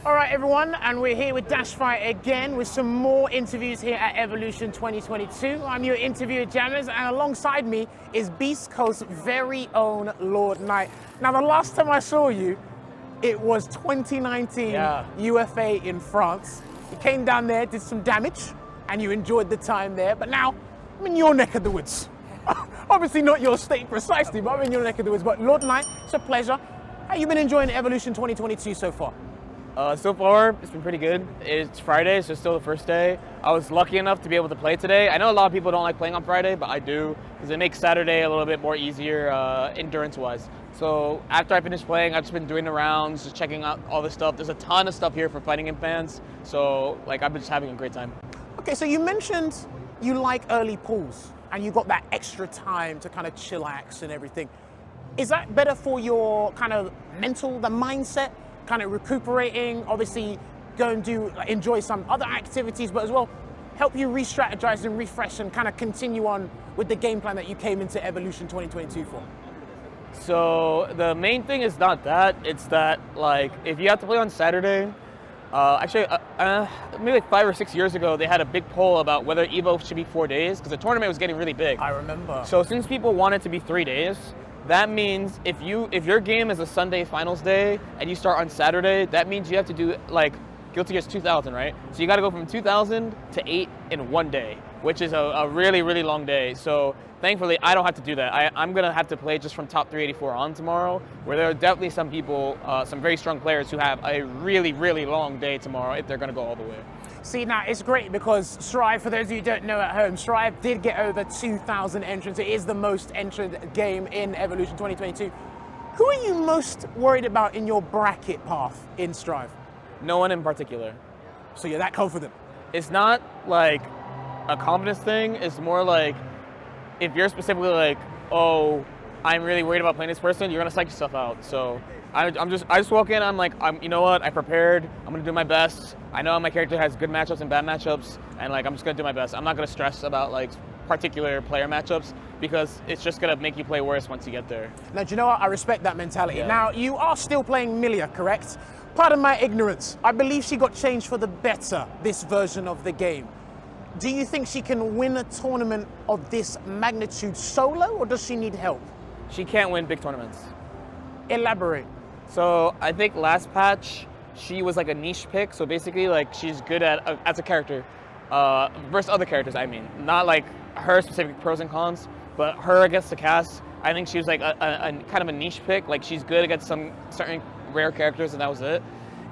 All right, everyone, and we're here with DashFight again with some more interviews here at Evolution 2022. I'm your interviewer, Jammerz, and alongside me is Beastcoast's very own Lordknight. Now, the last time I saw you, it was 2019 UFA in France. You came down there, did some damage, and you enjoyed the time there, but now I'm in your neck of the woods. Obviously not your state precisely, but I'm in your neck of the woods. But Lordknight, it's a pleasure. How you been enjoying Evolution 2022 so far? So far, it's been pretty good. It's Friday, so it's still the first day. I was lucky enough to be able to play today. I know a lot of people don't like playing on Friday, but I do, because it makes Saturday a little bit more easier endurance-wise. So after I finished playing, I've just been doing the rounds, just checking out all this stuff. There's a ton of stuff here for fighting game fans, so like I've been just having a great time. Okay, so you mentioned you like early pulls, and you got that extra time to kind of chillax and everything. Is that better for your kind of mental, the mindset? Kind of recuperating, obviously go and enjoy some other activities, but as well help you re-strategize and refresh and kind of continue on with the game plan that you came into Evolution 2022 for? So the main thing is not that, it's that like if you have to play on Saturday, maybe like 5 or 6 years ago, they had a big poll about whether Evo should be 4 days because the tournament was getting really big. I remember. So since people want it to be 3 days, that means if your game is a Sunday finals day and you start on Saturday, that means you have to do like Guilty Gear's 2000, right? So you got to go from 2000 to 8 in 1 day, which is a really, really long day. So thankfully, I don't have to do that. I'm going to have to play just from top 384 on tomorrow, where there are definitely some people, some very strong players who have a really, really long day tomorrow if they're going to go all the way. See, now it's great because Strive, for those of you who don't know at home, Strive did get over 2,000 entrants. It is the most entered game in Evolution 2022. Who are you most worried about in your bracket path in Strive? No one in particular. So you're that confident? It's not like a confidence thing. It's more like if you're specifically like, oh, I'm really worried about playing this person, you're gonna psych yourself out. So I just walk in, you know what, I prepared, I'm gonna do my best. I know my character has good matchups and bad matchups, and like I'm just gonna do my best. I'm not gonna stress about like particular player matchups because it's just gonna make you play worse once you get there. Now, do you know what? I respect that mentality. Yeah. Now, you are still playing Millia, correct? Pardon my ignorance. I believe she got changed for the better this version of the game. Do you think she can win a tournament of this magnitude solo, or does she need help? She can't win big tournaments. Elaborate. So I think last patch, she was like a niche pick. So basically like she's good at, as a character, versus other characters, I mean. Not like her specific pros and cons, but her against the cast, I think she was like a kind of a niche pick. Like she's good against some certain rare characters and that was it.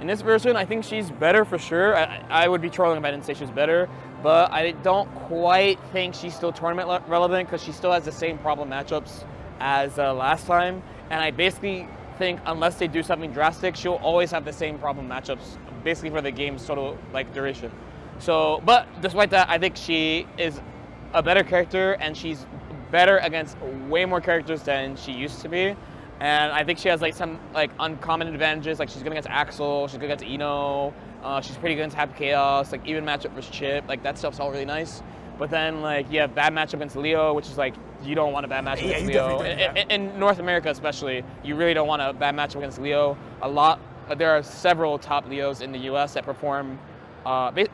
In this version, I think she's better for sure. I would be trolling if I didn't say she was better, but I don't quite think she's still tournament relevant because she still has the same problem matchups as last time. And I basically think unless they do something drastic, she'll always have the same problem matchups basically for the game's total like duration. So, but despite that, I think she is a better character and she's better against way more characters than she used to be. And I think she has like some like uncommon advantages, like she's good against Axel, she's good against Eno, she's pretty good against Happy Chaos, like even matchup versus Chip, like that stuff's all really nice. But then like you have bad matchup against Leo, which is like, you don't want a bad matchup against Leo. In North America especially, you really don't want a bad matchup against Leo. There are several top Leos in the US that perform,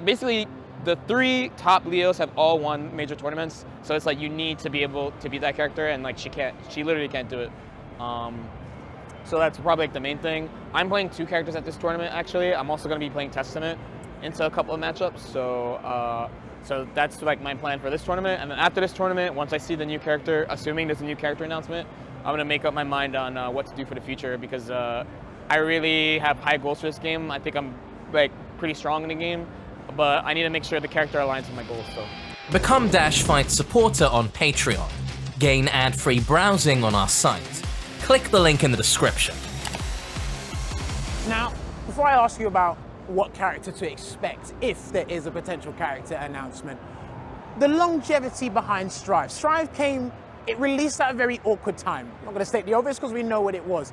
basically the 3 top Leos have all won major tournaments. So it's like you need to be able to beat that character and like she literally can't do it. So that's probably like the main thing. I'm playing 2 characters at this tournament actually. I'm also going to be playing Testament into a couple of matchups. So that's like my plan for this tournament. And then after this tournament, once I see the new character, assuming there's a new character announcement, I'm going to make up my mind on what to do for the future because I really have high goals for this game. I think I'm like pretty strong in the game, but I need to make sure the character aligns with my goals. So become DashFight supporter on Patreon. Gain ad-free browsing on our site. Click the link in the description. Now, before I ask you about what character to expect if there is a potential character announcement, the longevity behind Strive. Strive it released at a very awkward time. I'm not going to state the obvious because we know what it was.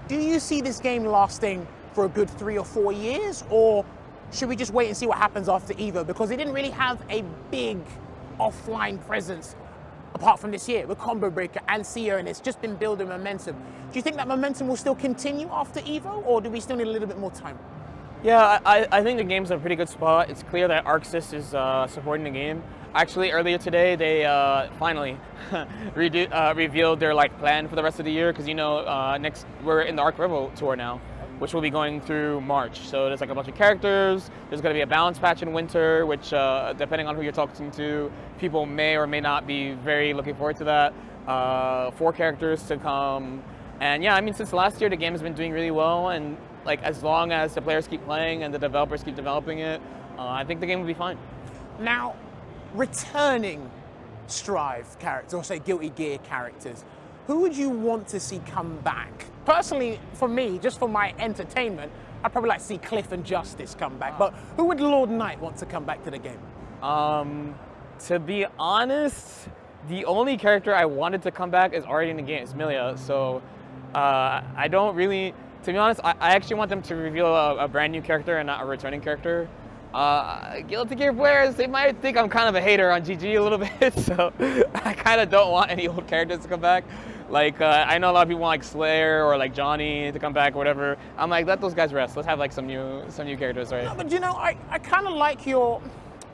Do you see this game lasting for a good 3 or 4 years, or should we just wait and see what happens after Evo? Because it didn't really have a big offline presence apart from this year with Combo Breaker and CEO, and it's just been building momentum. Do you think that momentum will still continue after Evo, or do we still need a little bit more time? Yeah, I think the game's in a pretty good spot. It's clear that ArcSys is supporting the game. Actually, earlier today, they finally revealed their plan for the rest of the year, because next we're in the Arc Rebel tour now, which will be going through March. So there's a bunch of characters. There's going to be a balance patch in winter, which depending on who you're talking to, people may or may not be very looking forward to that. 4 characters to come, and yeah, I mean, since last year the game has been doing really well, and as long as the players keep playing and the developers keep developing it, I think the game will be fine. Now, returning Strive characters, or say Guilty Gear characters, who would you want to see come back? Personally, for me, just for my entertainment, I'd probably like to see Cliff and Justice come back, but who would Lordknight want to come back to the game? To be honest, the only character I wanted to come back is already in the game. It's Millia, so I don't really... To be honest, I actually want them to reveal a brand new character and not a returning character. Guilty Gear players, they might think I'm kind of a hater on GG a little bit, so I kind of don't want any old characters to come back. I know a lot of people want Slayer or Johnny to come back or whatever. I'm like, let those guys rest. Let's have some new characters, right? No, but I kind of like your,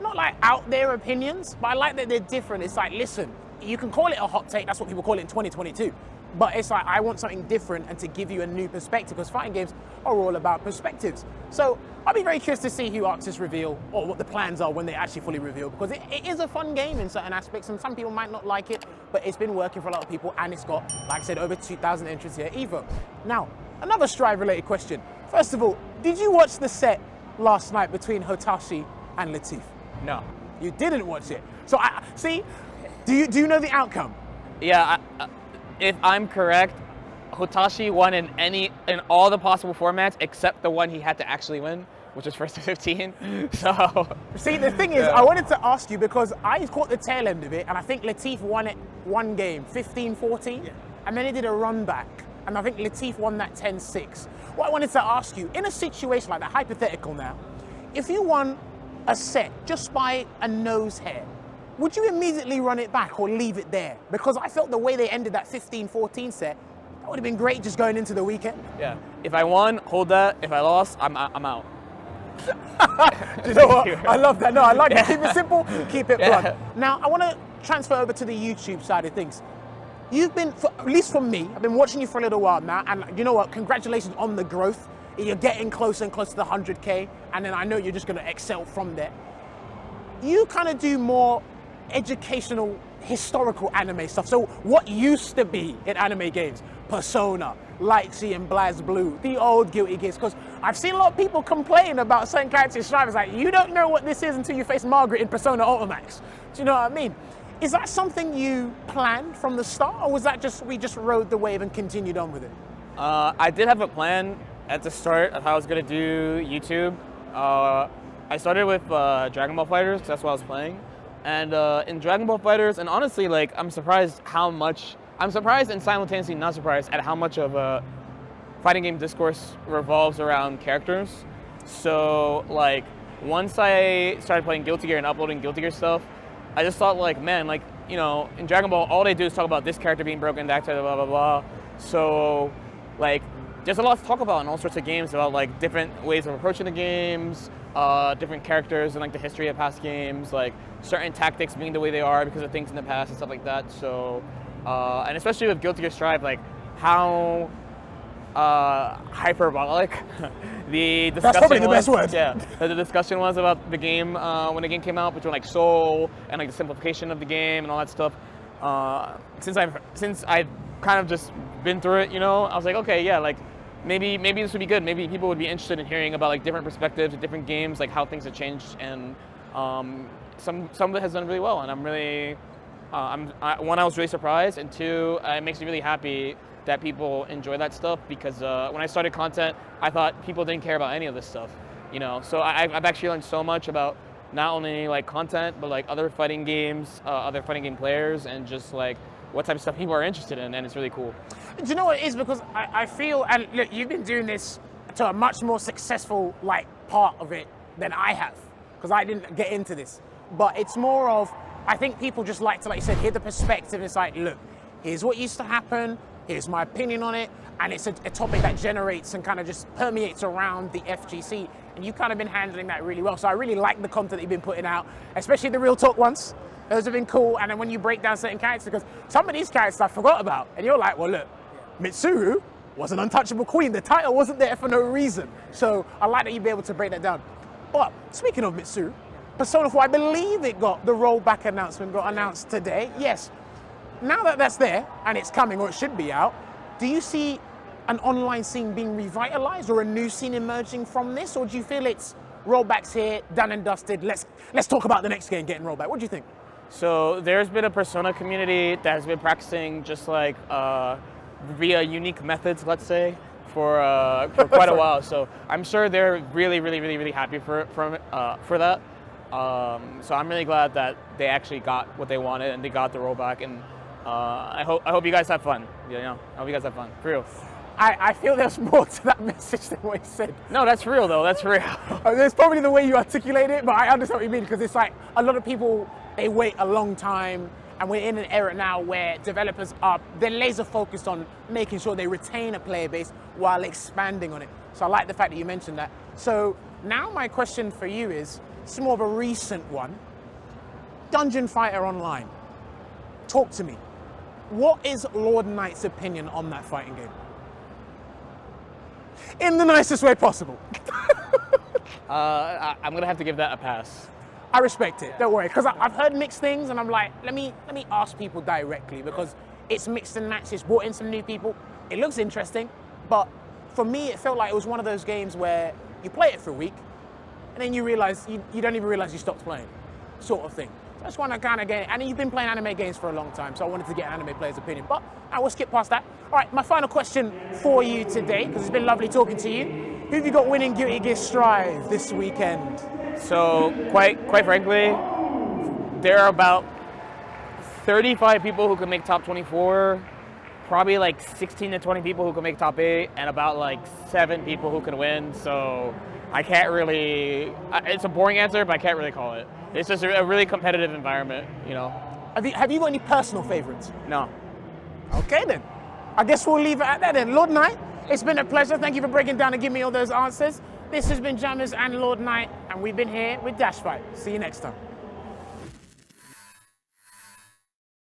not out there opinions, but I like that they're different. It's listen, you can call it a hot take, that's what people call it in 2022. But it's I want something different and to give you a new perspective, because fighting games are all about perspectives. So I'll be very curious to see who ArcSys reveal, or what the plans are when they actually fully reveal, because it is a fun game in certain aspects, and some people might not like it, but it's been working for a lot of people, and it's got, like I said, over 2,000 entrants here at EVO. Now, another Strive-related question. First of all, did you watch the set last night between Hotashi and Latif? No. You didn't watch it. So, see, do you know the outcome? Yeah, if I'm correct, Hotashi won in all the possible formats except the one he had to actually win, which was first to 15. So see, the thing is, I wanted to ask you, because I caught the tail end of it, and I think Latif won it one game, 15-14, and then he did a run back, and I think Latif won that 10-6. What I wanted to ask you, in a situation like that, hypothetical now, if you won a set just by a nose hair, would you immediately run it back or leave it there? Because I felt the way they ended that 15-14 set, that would have been great just going into the weekend. Yeah. If I won, hold that. If I lost, I'm out. You know what? I love that. No, I like it. Keep it simple, keep it blunt. Now, I want to transfer over to the YouTube side of things. You've been, at least for me, I've been watching you for a little while now, and you know what? Congratulations on the growth. You're getting closer and closer to the 100K, and then I know you're just going to excel from there. You kind of do more educational, historical anime stuff. So what used to be in anime games, Persona, Lightsea and BlazBlue, the old Guilty Gears, because I've seen a lot of people complain about certain characters Strive. It's you don't know what this is until you face Margaret in Persona Ultimax. Do you know what I mean? Is that something you planned from the start, or was that we just rode the wave and continued on with it? I did have a plan at the start of how I was going to do YouTube. I started with Dragon Ball FighterZ, because that's what I was playing. And in Dragon Ball FighterZ, and honestly, I'm surprised and simultaneously not surprised at how much of a fighting game discourse revolves around characters. So, once I started playing Guilty Gear and uploading Guilty Gear stuff, I just thought, man, in Dragon Ball, all they do is talk about this character being broken, that character, blah, blah, blah. So, there's a lot to talk about in all sorts of games about, different ways of approaching the games, different characters and the history of past games, certain tactics being the way they are because of things in the past and stuff like that. So, and especially with Guilty Gear Strive, how hyperbolic the discussion was. That's probably the best word. Yeah, the discussion was about the game when the game came out, between soul and the simplification of the game and all that stuff. Since I've kind of just been through it, I was like, okay, yeah, maybe this would be good. Maybe people would be interested in hearing about different perspectives of different games, how things have changed, and some of it has done really well. And I'm really, one, I was really surprised, and two, it makes me really happy that people enjoy that stuff, because when I started content, I thought people didn't care about any of this stuff, So I've actually learned so much about not only content, but other fighting games, other fighting game players, and just what type of stuff people are interested in, and it's really cool. Do you know what it is? Because I feel, and look, you've been doing this to a much more successful part of it than I have, because I didn't get into this. But it's more of, I think people just like to, like you said, hear the perspective. It's look, here's what used to happen, here's my opinion on it, and it's a topic that generates and kind of just permeates around the FGC, and you've kind of been handling that really well. So I really like the content that you've been putting out, especially the real talk ones. Those have been cool, and then when you break down certain characters, because some of these characters I forgot about, and you're like, well look, Mitsuru was an untouchable queen. The title wasn't there for no reason. So I like that you'd be able to break that down. But speaking of Mitsuru, Persona 4, I believe the rollback announcement got announced today. Yes. Now that that's there and it's coming, or it should be out, do you see an online scene being revitalized or a new scene emerging from this, or do you feel it's rollbacks here, done and dusted? Let's talk about the next game getting rollback. What do you think? So there's been a Persona community that has been practicing just like via unique methods, let's say, for quite a while. So I'm sure they're really happy for that. So I'm really glad that they actually got what they wanted and they got the rollback. And I hope you guys have fun. You know, I hope you guys have fun, for real. I feel there's more to that message than what you said. No, that's real though. That's real. There's probably the way you articulate it, but I understand what you mean, because it's like a lot of people, they wait a long time, and we're in an era now where developers they're laser focused on making sure they retain a player base while expanding on it. So I like the fact that you mentioned that. So now my question for you is, it's more of a recent one. Dungeon Fighter Online. Talk to me. What is Lordknight's opinion on that fighting game? In the nicest way possible. I'm gonna have to give that a pass. I respect it, don't worry, because I've heard mixed things, and I'm like, let me ask people directly, because it's mixed and matched, it's brought in some new people. It looks interesting, but for me, it felt like it was one of those games where you play it for a week, and then you realize, you don't even realize you stopped playing, sort of thing. So I just want to kind of get it, and you've been playing anime games for a long time, so I wanted to get an anime player's opinion, but I will skip past that. All right, my final question for you today, because it's been lovely talking to you. Who have you got winning Guilty Gear Strive this weekend? So quite frankly, there are about 35 people who can make top 24, probably like 16 to 20 people who can make top 8, and about like 7 people who can win. So I can't really, it's a boring answer, but I can't really call it. It's just a really competitive environment, you know. Have you got any personal favorites? No. Okay then. I guess we'll leave it at that then. Lordknight, it's been a pleasure. Thank you for breaking down and giving me all those answers. This has been Jammerz and Lordknight, and we've been here with DashFight. See you next time.